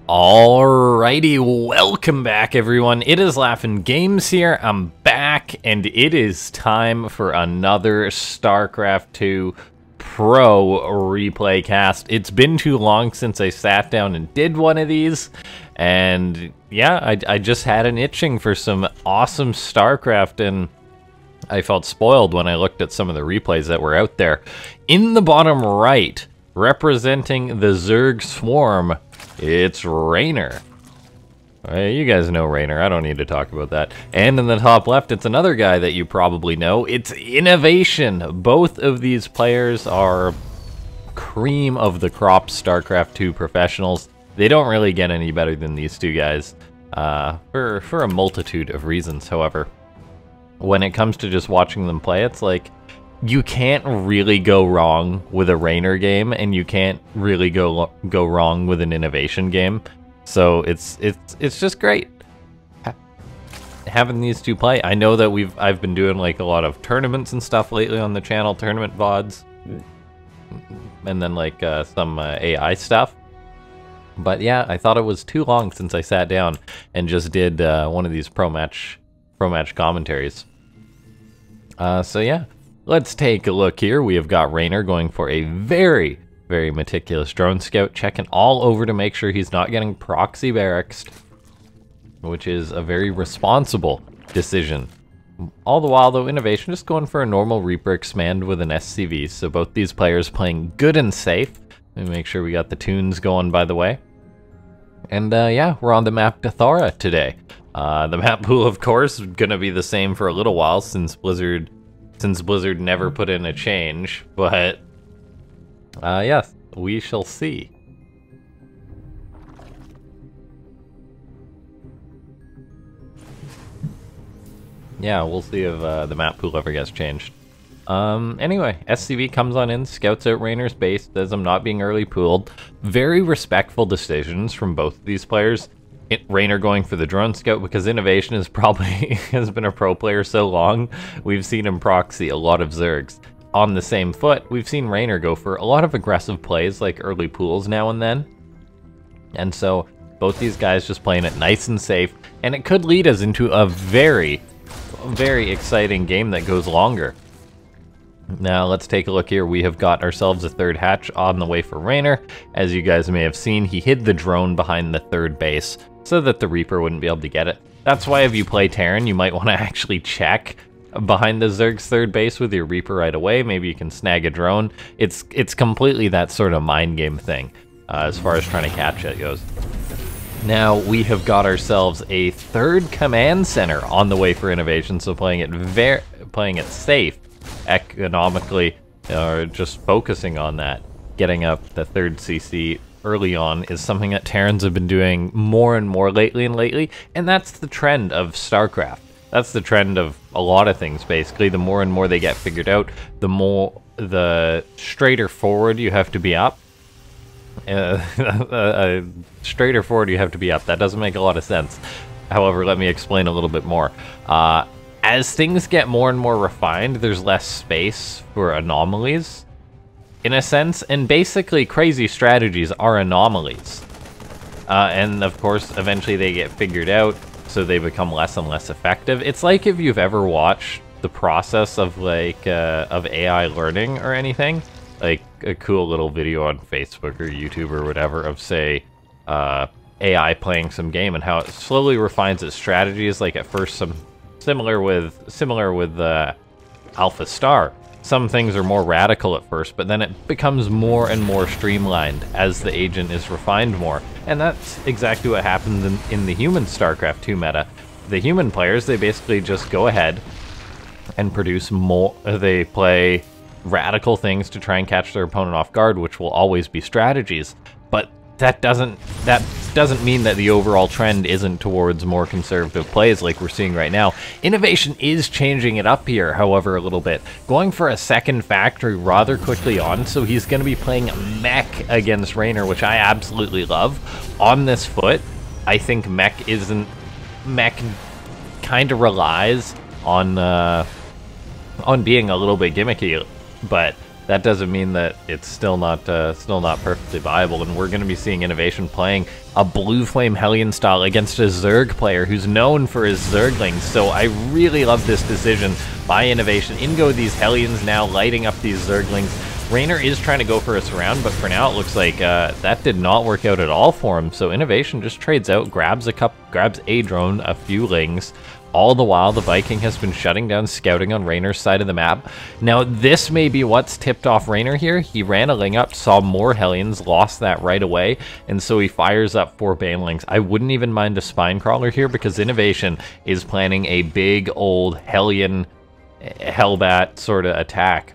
Alrighty, welcome back everyone. It is LaughNgamez here. I'm back and it is time for another Starcraft 2 Pro replay cast. It's been too long since I sat down and did one of these, and yeah, I just had an itching for some awesome Starcraft, and I felt spoiled when I looked at some of the replays that were out there. In the bottom right, representing the Zerg Swarm, it's Reynor. You guys know Reynor, I don't need to talk about that. And in the top left, it's another guy that you probably know. It's INnoVation. Both of these players are cream of the crop StarCraft 2 professionals. They don't really get any better than these two guys, for a multitude of reasons, however. When it comes to just watching them play, it's like, you can't really go wrong with a Reynor game, and you can't really go wrong with an INnoVation game. So it's just great having these two play. I know that I've been doing like a lot of tournaments and stuff lately on the channel, tournament VODs, and then like some AI stuff. But yeah, I thought it was too long since I sat down and just did one of these pro match commentaries. So yeah. Let's take a look here. We have got Reynor going for a very, very meticulous drone scout, checking all over to make sure he's not getting proxy barracks, which is a very responsible decision. All the while, though, INnoVation just going for a normal Reaper expand with an SCV, so both these players playing good and safe. Let me make sure we got the tunes going, by the way. And yeah, we're on the map Dathara today. The map pool, of course, is going to be the same for a little while since Blizzard never put in a change, but yes, we shall see. Yeah, we'll see if the map pool ever gets changed. Anyway, SCV comes on in, scouts out Reynor's base, says I'm not being early pooled. Very respectful decisions from both of these players. Reynor going for the drone scout because INnoVation is probably has been a pro player so long, we've seen him proxy a lot of Zergs. On the same foot, we've seen Reynor go for a lot of aggressive plays like early pools now and then. And so both these guys just playing it nice and safe, and it could lead us into a very, very exciting game that goes longer. Now let's take a look here. We have got ourselves a third hatch on the way for Reynor. As you guys may have seen, he hid the drone behind the third base so that the Reaper wouldn't be able to get it. That's why if you play Terran, you might want to actually check behind the Zerg's third base with your Reaper right away. Maybe you can snag a drone. It's completely that sort of mind game thing as far as trying to catch it goes. Now we have got ourselves a third command center on the way for INnoVation, so playing it safe, economically, or just focusing on that, getting up the third CC early on is something that Terrans have been doing more and more lately, and that's the trend of StarCraft. That's the trend of a lot of things, basically. The more and more they get figured out, the straighter forward you have to be up. Straighter forward you have to be up. That doesn't make a lot of sense. However, let me explain a little bit more. As things get more and more refined, there's less space for anomalies, in a sense, and basically crazy strategies are anomalies. And of course, eventually they get figured out, so they become less and less effective. It's like if you've ever watched the process of like of AI learning or anything, like a cool little video on Facebook or YouTube or whatever of, say, AI playing some game and how it slowly refines its strategies. Like at first, similar with Alpha Star. Some things are more radical at first, but then it becomes more and more streamlined as the agent is refined more. And that's exactly what happens in the human StarCraft 2 meta. The human players, they basically just go ahead and produce more. They play radical things to try and catch their opponent off guard, which will always be strategies. But that doesn't mean that the overall trend isn't towards more conservative plays like we're seeing right now. INnoVation is changing it up here, however, a little bit. Going for a second factory rather quickly on, so he's going to be playing mech against Reynor, which I absolutely love. On this foot, I think mech kind of relies on being a little bit gimmicky, but that doesn't mean that it's still not perfectly viable, and we're going to be seeing INnoVation playing a Blue Flame Hellion style against a Zerg player who's known for his Zerglings. So I really love this decision by INnoVation. In go these Hellions now, lighting up these Zerglings. Reynor is trying to go for a surround, but for now it looks like that did not work out at all for him. So INnoVation just trades out, grabs a drone, a few lings. All the while, the Viking has been shutting down scouting on Reynor's side of the map. Now, this may be what's tipped off Reynor here. He ran a ling up, saw more Hellions, lost that right away, and so he fires up 4 Banelings. I wouldn't even mind a Spine Crawler here because INnoVation is planning a big old Hellion Hellbat sort of attack.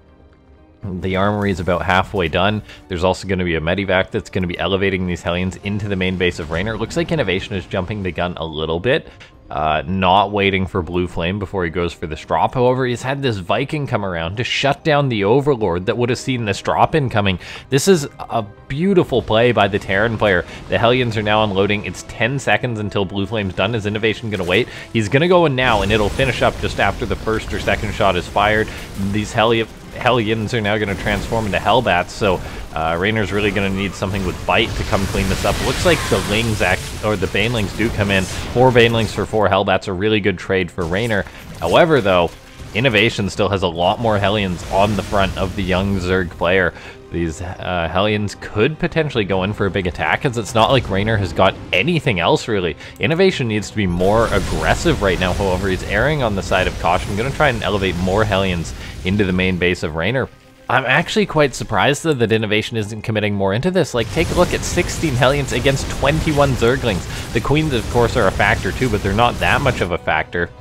The armory is about halfway done. There's also going to be a Medivac that's going to be elevating these Hellions into the main base of Reynor. It looks like INnoVation is jumping the gun a little bit. Not waiting for Blue Flame before he goes for this drop. However, he's had this Viking come around to shut down the Overlord that would have seen this drop incoming. This is a beautiful play by the Terran player. The Hellions are now unloading. It's 10 seconds until Blue Flame's done. Is INnoVation going to wait? He's going to go in now, and it'll finish up just after the first or second shot is fired. These Hellions are now going to transform into Hellbats, so Reynor's really going to need something with bite to come clean this up. It looks like the the Banelings do come in. 4 Banelings for 4 Hellbats, a really good trade for Reynor. However, though, INnoVation still has a lot more Hellions on the front of the young Zerg player. These Hellions could potentially go in for a big attack, as it's not like Reynor has got anything else, really. INnoVation needs to be more aggressive right now, however, he's erring on the side of caution. Going to try and elevate more Hellions into the main base of Reynor. I'm actually quite surprised, though, that INnoVation isn't committing more into this. Like, take a look at 16 Hellions against 21 Zerglings. The Queens, of course, are a factor, too, but they're not that much of a factor.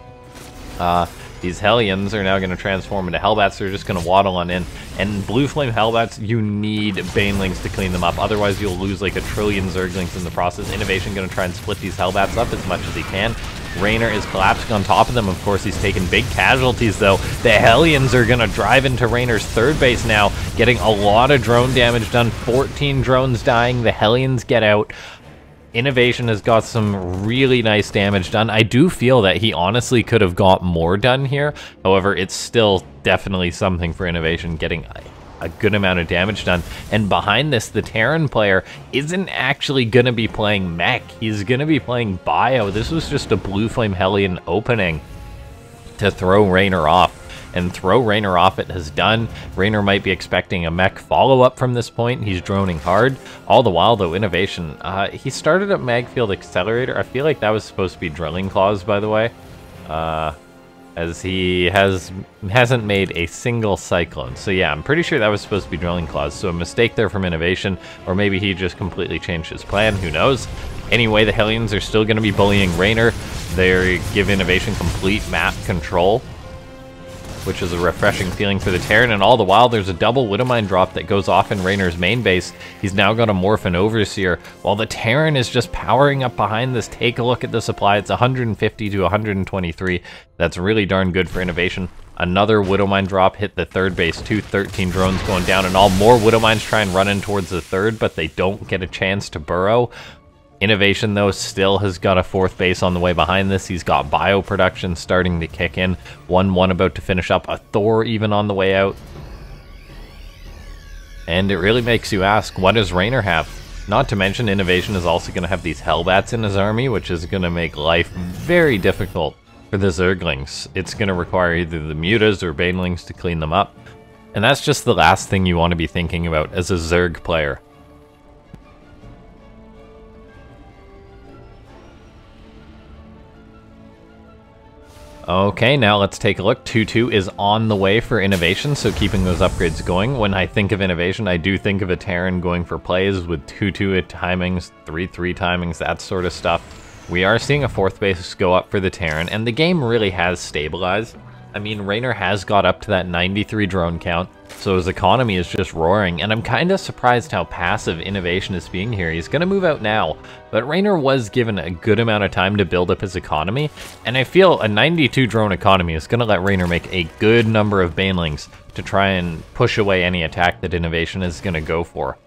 These Hellions are now going to transform into Hellbats. They're just going to waddle on in. And Blue Flame Hellbats, you need Banelings to clean them up. Otherwise, you'll lose like a trillion Zerglings in the process. INnoVation going to try and split these Hellbats up as much as he can. Reynor is collapsing on top of them. Of course, he's taking big casualties, though. The Hellions are going to drive into Reynor's third base now, getting a lot of drone damage done. 14 drones dying. The Hellions get out. INnoVation has got some really nice damage done. I do feel that he honestly could have got more done here. However, it's still definitely something for INnoVation getting a good amount of damage done. And behind this, the Terran player isn't actually going to be playing mech. He's going to be playing bio. This was just a Blue Flame Hellion opening to throw Reynor off. And throw Reynor off it has done. Reynor might be expecting a mech follow-up from this point. He's droning hard. All the while, though, INnoVation, he started at Magfield Accelerator. I feel like that was supposed to be Drilling Claws, by the way. As he hasn't made a single Cyclone. So yeah, I'm pretty sure that was supposed to be Drilling Claws. So a mistake there from INnoVation, or maybe he just completely changed his plan. Who knows? Anyway, the Hellions are still going to be bullying Reynor. They give INnoVation complete map control, which is a refreshing feeling for the Terran, and all the while there's a double Widowmine drop that goes off in Reynor's main base. He's now got a Morphin Overseer, while the Terran is just powering up behind this. Take a look at the supply. It's 150 to 123. That's really darn good for INnoVation. Another Widowmine drop hit the third base too. 13 drones going down, and all more Widowmines try and run in towards the third, but they don't get a chance to burrow. INnoVation, though, still has got a fourth base on the way behind this. He's got bio production starting to kick in. 1-1 about to finish up. A Thor even on the way out. And it really makes you ask, what does Reynor have? Not to mention, INnoVation is also going to have these Hellbats in his army, which is going to make life very difficult for the Zerglings. It's going to require either the Mutas or Banelings to clean them up. And that's just the last thing you want to be thinking about as a Zerg player. Okay, now let's take a look. 2-2 is on the way for INnoVation, so keeping those upgrades going. When I think of INnoVation, I do think of a Terran going for plays with 2-2 timings, 3-3 timings, that sort of stuff. We are seeing a fourth base go up for the Terran, and the game really has stabilized. I mean, Reynor has got up to that 93 drone count, so his economy is just roaring, and I'm kind of surprised how passive INnoVation is being here. He's going to move out now, but Reynor was given a good amount of time to build up his economy, and I feel a 92 drone economy is going to let Reynor make a good number of Banelings to try and push away any attack that INnoVation is going to go for.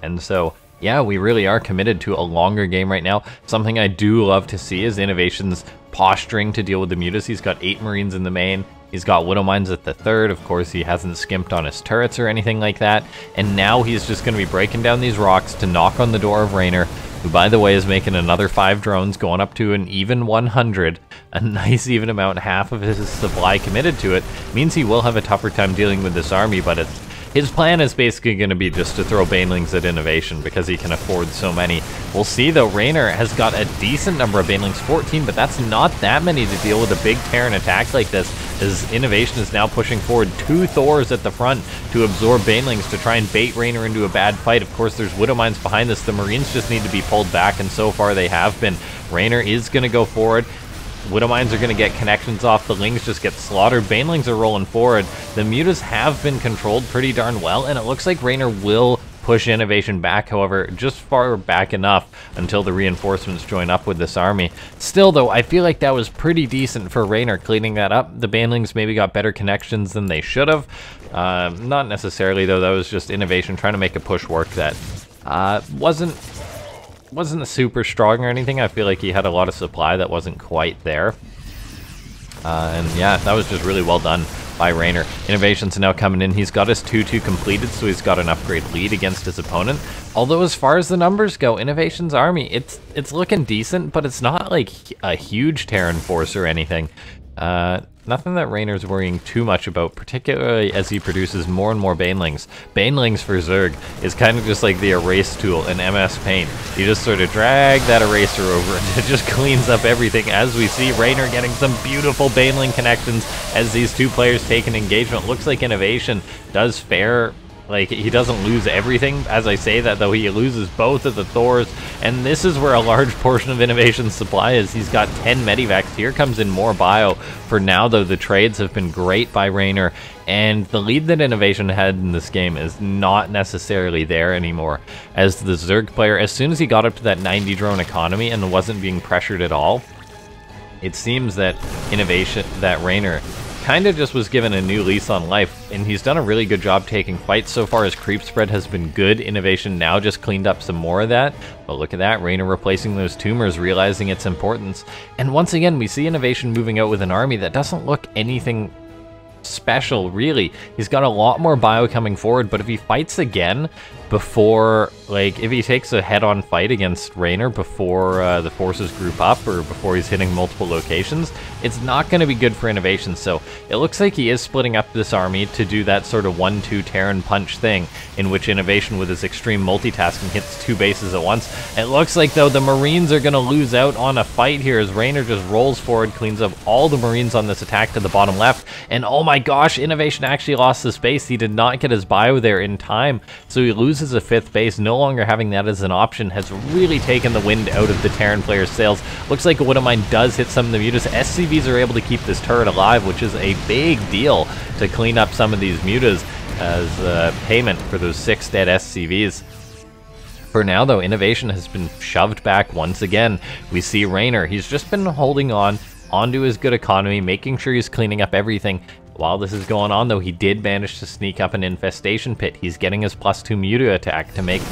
And so, yeah, we really are committed to a longer game right now. Something I do love to see is INnoVation's posturing to deal with the Mutas. He's got 8 Marines in the main. He's got Widow Mines at the 3rd. Of course, he hasn't skimped on his turrets or anything like that. And now he's just going to be breaking down these rocks to knock on the door of Reynor, who, by the way, is making another 5 drones, going up to an even 100. A nice even amount, half of his supply committed to it. Means he will have a tougher time dealing with this army, but his plan is basically going to be just to throw Banelings at INnoVation because he can afford so many. We'll see, though. Reynor has got a decent number of Banelings, 14, but that's not that many to deal with a big Terran attack like this, as INnoVation is now pushing forward 2 Thors at the front to absorb Banelings to try and bait Reynor into a bad fight. Of course, there's Widow Mines behind this. The Marines just need to be pulled back, and so far they have been. Reynor is going to go forward. Widow Mines are going to get connections off. The Lings just get slaughtered. Banelings are rolling forward. The Mutas have been controlled pretty darn well, and it looks like Reynor will push INnoVation back, however, just far back enough until the reinforcements join up with this army. Still, though, I feel like that was pretty decent for Reynor cleaning that up. The Banelings maybe got better connections than they should have. Not necessarily, though. That was just INnoVation trying to make a push work that wasn't super strong or anything. I feel like he had a lot of supply that wasn't quite there. And yeah, that was just really well done by Reynor. INnoVation's now coming in. He's got his 2-2 completed, so he's got an upgrade lead against his opponent. Although as far as the numbers go, INnoVation's army, it's looking decent, but it's not like a huge Terran force or anything. Nothing that Reynor's worrying too much about, particularly as he produces more and more Banelings. Banelings for Zerg is kind of just like the erase tool in MS Paint. You just sort of drag that eraser over and it just cleans up everything. As we see, Reynor getting some beautiful Baneling connections as these 2 players take an engagement. Looks like INnoVation does fare. Like, he doesn't lose everything. As I say that, though, he loses both of the Thors, and this is where a large portion of INnoVation's supply is. He's got 10 Medivacs. Here comes in more bio. For now, though, the trades have been great by Reynor, and the lead that INnoVation had in this game is not necessarily there anymore. As the Zerg player, as soon as he got up to that 90 drone economy and wasn't being pressured at all, it seems that Reynor kind of just was given a new lease on life, and he's done a really good job taking fights so far. His creep spread has been good. INnoVation now just cleaned up some more of that, but look at that, Reynor replacing those tumors, realizing its importance. And once again, we see INnoVation moving out with an army that doesn't look anything special, really. He's got a lot more bio coming forward, but if he fights again before, like, if he takes a head-on fight against Reynor before the forces group up or before he's hitting multiple locations, it's not going to be good for INnoVation. So it looks like he is splitting up this army to do that sort of 1-2 Terran punch thing, in which INnoVation with his extreme multitasking hits 2 bases at once. It looks like, though, the Marines are going to lose out on a fight here as Reynor just rolls forward, cleans up all the Marines on this attack to the bottom left, and oh my gosh, INnoVation actually lost the space. He did not get his bio there in time, so he loses a 5th base. No longer having that as an option has really taken the wind out of the Terran player's sails. Looks like a Widow Mine does hit some of the Mutas. SCVs are able to keep this turret alive, which is a big deal to clean up some of these Mutas as payment for those 6 dead SCVs. For now, though, INnoVation has been shoved back once again. We see Reynor. He's just been holding onto his good economy, making sure he's cleaning up everything. While this is going on, though, he did manage to sneak up an infestation pit. He's getting his +2 Muta attack to make,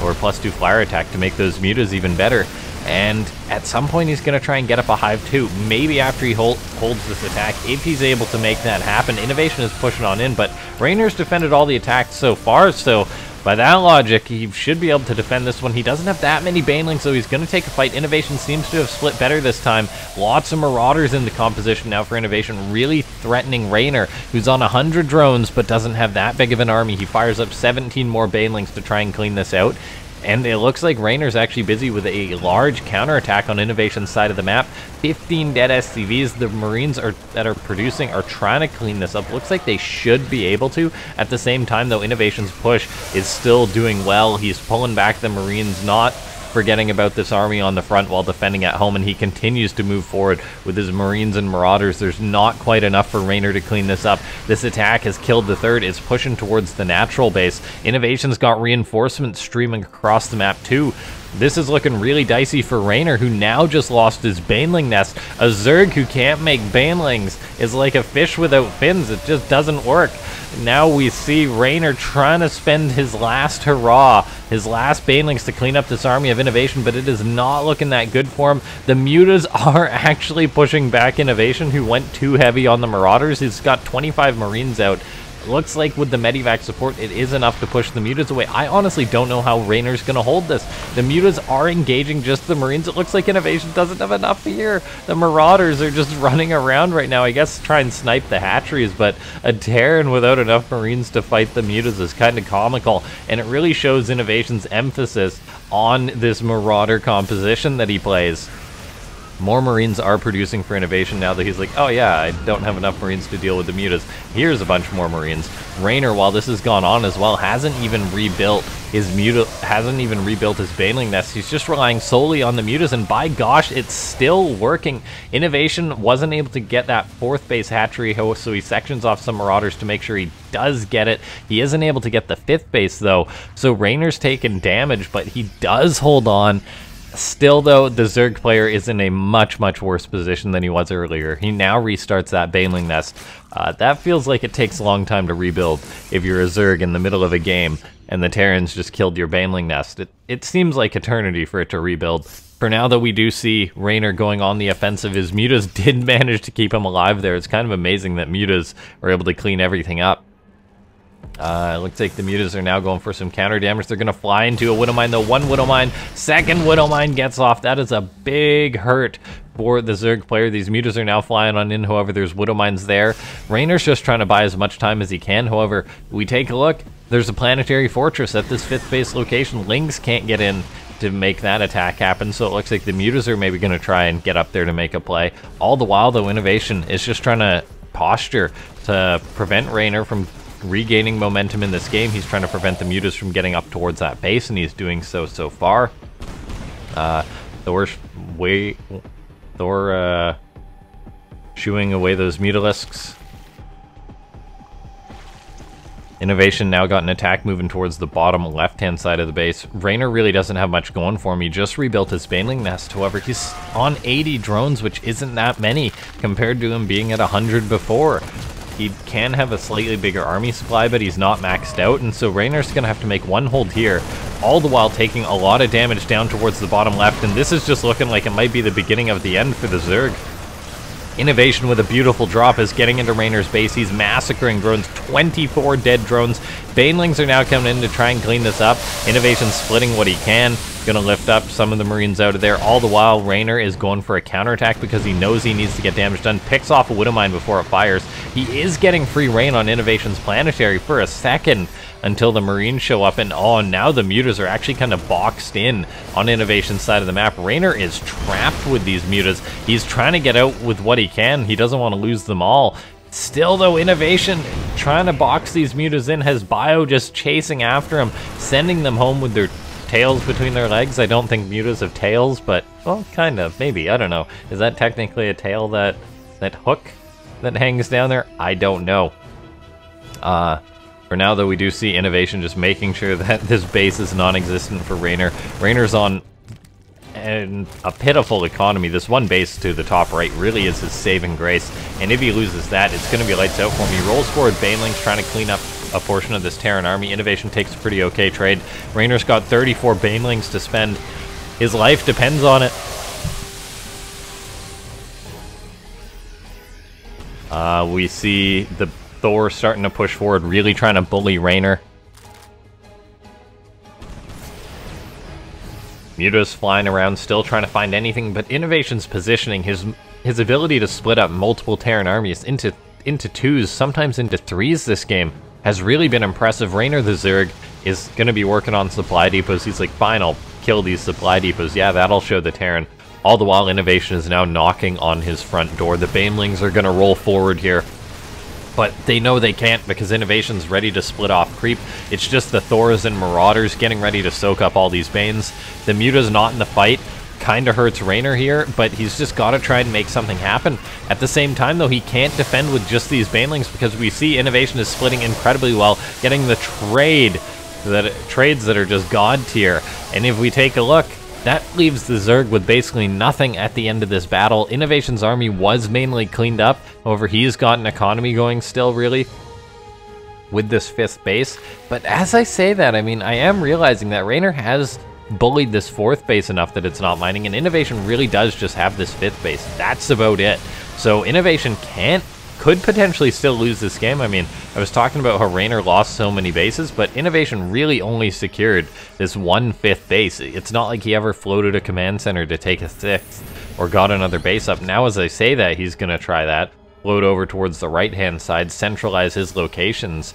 or +2 flyer attack to make those Mutas even better. And at some point, he's going to try and get up a hive too. Maybe after he holds this attack, if he's able to make that happen. INnoVation is pushing on in, but Reynor's defended all the attacks so far, so by that logic, he should be able to defend this one. He doesn't have that many Banelings, so he's going to take a fight. INnoVation seems to have split better this time. Lots of Marauders in the composition now for INnoVation, really threatening Reynor, who's on 100 drones but doesn't have that big of an army. He fires up 17 more Banelings to try and clean this out. And it looks like Reynor's actually busy with a large counterattack on INnoVation's side of the map. 15 dead SCVs. The Marines that are producing are trying to clean this up. Looks like they should be able to. At the same time, though, INnoVation's push is still doing well. He's pulling back the Marines, not forgetting about this army on the front while defending at home, and he continues to move forward with his Marines and Marauders. There's not quite enough for Reynor to clean this up. This attack has killed the 3rd. It's pushing towards the natural base. INnoVation's got reinforcements streaming across the map too. This is looking really dicey for Reynor, who now just lost his Baneling nest. A Zerg who can't make Banelings is like a fish without fins. It just doesn't work. Now we see Reynor trying to spend his last hurrah, his last Banelings to clean up this army of INnoVation, but it is not looking that good for him. The Mutas are actually pushing back INnoVation, who went too heavy on the Marauders. He's got 25 Marines out. Looks like with the Medivac support, it is enough to push the Mutas away. I honestly don't know how Reynor's going to hold this. The Mutas are engaging just the Marines. It looks like INnoVation doesn't have enough here. The Marauders are just running around right now. I guess try and snipe the hatcheries, but a Terran without enough Marines to fight the Mutas is kind of comical, and it really shows INnoVation's emphasis on this Marauder composition that he plays. More Marines are producing for INnoVation now that he's like, oh yeah, I don't have enough Marines to deal with the Mutas. Here's a bunch more Marines. Reynor, while this has gone on as well, hasn't even rebuilt his Baneling nest. He's just relying solely on the Mutas, and by gosh, it's still working. INnoVation wasn't able to get that 4th base hatchery host, so he sections off some Marauders to make sure he does get it. He isn't able to get the 5th base though, so Reynor's taking damage, but he does hold on. Still, though, the Zerg player is in a much, much worse position than he was earlier. He now restarts that Baneling nest. That feels like it takes a long time to rebuild if you're a Zerg in the middle of a game and the Terrans just killed your Baneling nest. It seems like eternity for it to rebuild. For now, though, we do see Reynor going on the offensive. His Mutas did manage to keep him alive there. It's kind of amazing that Mutas were able to clean everything up. It looks like the Mutas are now going for some counter damage. They're going to fly into a Widowmine, though. One Widowmine, second Widowmine gets off. That is a big hurt for the Zerg player. These Mutas are now flying on in. However, there's Widowmines there. Reynor's just trying to buy as much time as he can. However, we take a look. There's a planetary fortress at this 5th base location. Lings can't get in to make that attack happen, so it looks like the Mutas are maybe going to try and get up there to make a play. All the while, though, INnoVation is just trying to posture to prevent Reynor from regaining momentum in this game. He's trying to prevent the Mutas from getting up towards that base, and he's doing so far. Thor shooing away those Mutalisks. INnoVation now got an attack moving towards the bottom left-hand side of the base. Reynor really doesn't have much going for him. He just rebuilt his Baneling nest. However, he's on 80 drones, which isn't that many compared to him being at 100 before. He can have a slightly bigger army supply, but he's not maxed out, and so Reynor's going to have to make one hold here, all the while taking a lot of damage down towards the bottom left, and this is just looking like it might be the beginning of the end for the Zerg. INnoVation with a beautiful drop is getting into Reynor's base. He's massacring drones, 24 dead drones. Banelings are now coming in to try and clean this up. INnoVation's splitting what he can. Gonna lift up some of the Marines out of there. All the while, Reynor is going for a counterattack because he knows he needs to get damage done. Picks off a Widowmine before it fires. He is getting free reign on INnoVation's planetary for a second until the Marines show up, and now the Mutas are actually kind of boxed in on INnoVation's side of the map. Reynor is trapped with these Mutas. He's trying to get out with what he can. He doesn't want to lose them all. Still, though, INnoVation trying to box these Mutas in, has Bio just chasing after him, sending them home with their tails between their legs. I don't think Mutas have tails, but, well, kind of, maybe, I don't know. Is that technically a tail, that hook that hangs down there? I don't know. For now, though, we do see INnoVation just making sure that this base is non-existent for Reynor. Reynor's on a pitiful economy. This one base to the top right really is his saving grace, and if he loses that, it's going to be lights out for him. He rolls forward Banelings, trying to clean up a portion of this Terran army. INnoVation takes a pretty okay trade. Reynor's got 34 Banelings to spend. His life depends on it. We see the Thor starting to push forward, really trying to bully Reynor. Mutas flying around, still trying to find anything, but INnoVation's positioning, his ability to split up multiple Terran armies into twos, sometimes into threes this game, has really been impressive. Reynor the Zerg is going to be working on supply depots. He's like, fine, I'll kill these supply depots. Yeah, that'll show the Terran. All the while, INnoVation is now knocking on his front door. The Banelings are going to roll forward here, but they know they can't because INnoVation's ready to split off creep. It's just the Thors and Marauders getting ready to soak up all these Banes. The Muta's not in the fight. Kind of hurts Reynor here, but he's just got to try and make something happen. At the same time, though, he can't defend with just these Banelings because we see INnoVation is splitting incredibly well, getting the trades that are just god tier. And if we take a look, That leaves the Zerg with basically nothing at the end of this battle. INnoVation's army was mainly cleaned up. However, he's got an economy going still, really, with this 5th base. But as I say that, I mean, I am realizing that Reynor has bullied this 4th base enough that it's not mining, and INnoVation really does just have this 5th base. That's about it. So INnoVation could potentially still lose this game. I mean, I was talking about how Reynor lost so many bases, but INnoVation really only secured this 1/5 base. It's not like he ever floated a command center to take a 6th or got another base up. Now, as I say that, he's going to try that. Float over towards the right-hand side, centralize his locations.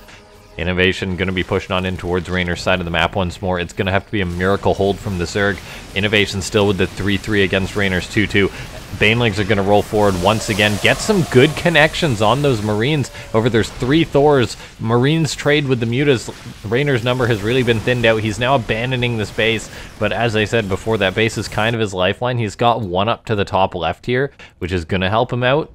INnoVation going to be pushing on in towards Reynor's side of the map once more. It's going to have to be a miracle hold from the Zerg. INnoVation still with the 3-3 against Reynor's 2-2. Banelings are going to roll forward once again. Get some good connections on those Marines. Over there's 3 Thors. Marines trade with the Mutas. Reynor's number has really been thinned out. He's now abandoning this base. But as I said before, that base is kind of his lifeline. He's got one up to the top left here, which is going to help him out.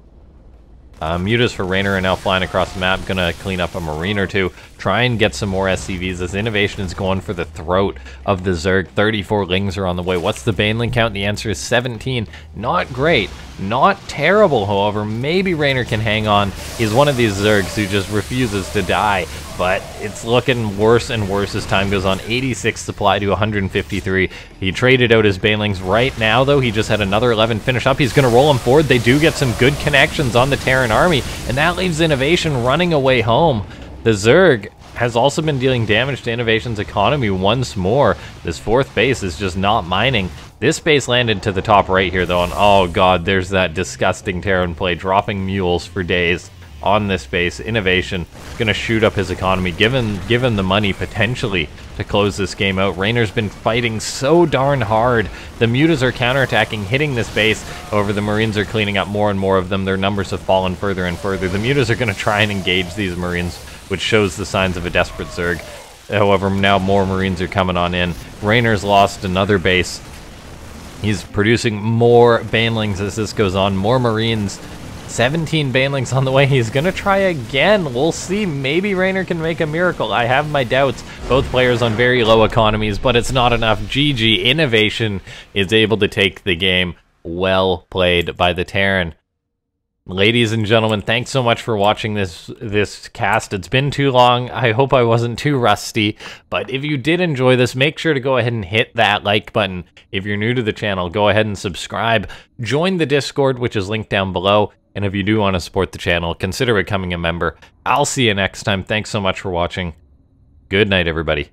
Mutas for Reynor are now flying across the map, gonna clean up a Marine or two, try and get some more SCVs as INnoVation is going for the throat of the Zerg. 34 Lings are on the way. What's the Baneling count? The answer is 17. Not great, not terrible, however. Maybe Reynor can hang on. He's one of these Zergs who just refuses to die, but it's looking worse and worse as time goes on. 86 supply to 153. He traded out his Banelings right now, though. He just had another 11 finish up. He's going to roll them forward. They do get some good connections on the Terran army, and that leaves INnoVation running away home. The Zerg has also been dealing damage to INnoVation's economy once more. This 4th base is just not mining. This base landed to the top right here, though, and oh god, there's that disgusting Terran play, dropping mules for days on this base. INnoVation going to shoot up his economy, given the money potentially to close this game out. Reynor's been fighting so darn hard. The Mutas are counterattacking, hitting this base. However, the Marines are cleaning up more and more of them. Their numbers have fallen further and further. The Mutas are going to try and engage these Marines, which shows the signs of a desperate Zerg. However, now more Marines are coming on in. Reynor's lost another base. He's producing more Banelings as this goes on. More Marines. 17 Banelings on the way. He's going to try again. We'll see. Maybe Reynor can make a miracle. I have my doubts. Both players on very low economies, but it's not enough. GG. INnoVation is able to take the game. Well played by the Terran. Ladies and gentlemen, thanks so much for watching this cast. It's been too long. I hope I wasn't too rusty, but if you did enjoy this, make sure to go ahead and hit that like button. If you're new to the channel, go ahead and subscribe. Join the Discord, which is linked down below. And if you do want to support the channel, consider becoming a member. I'll see you next time. Thanks so much for watching. Good night, everybody.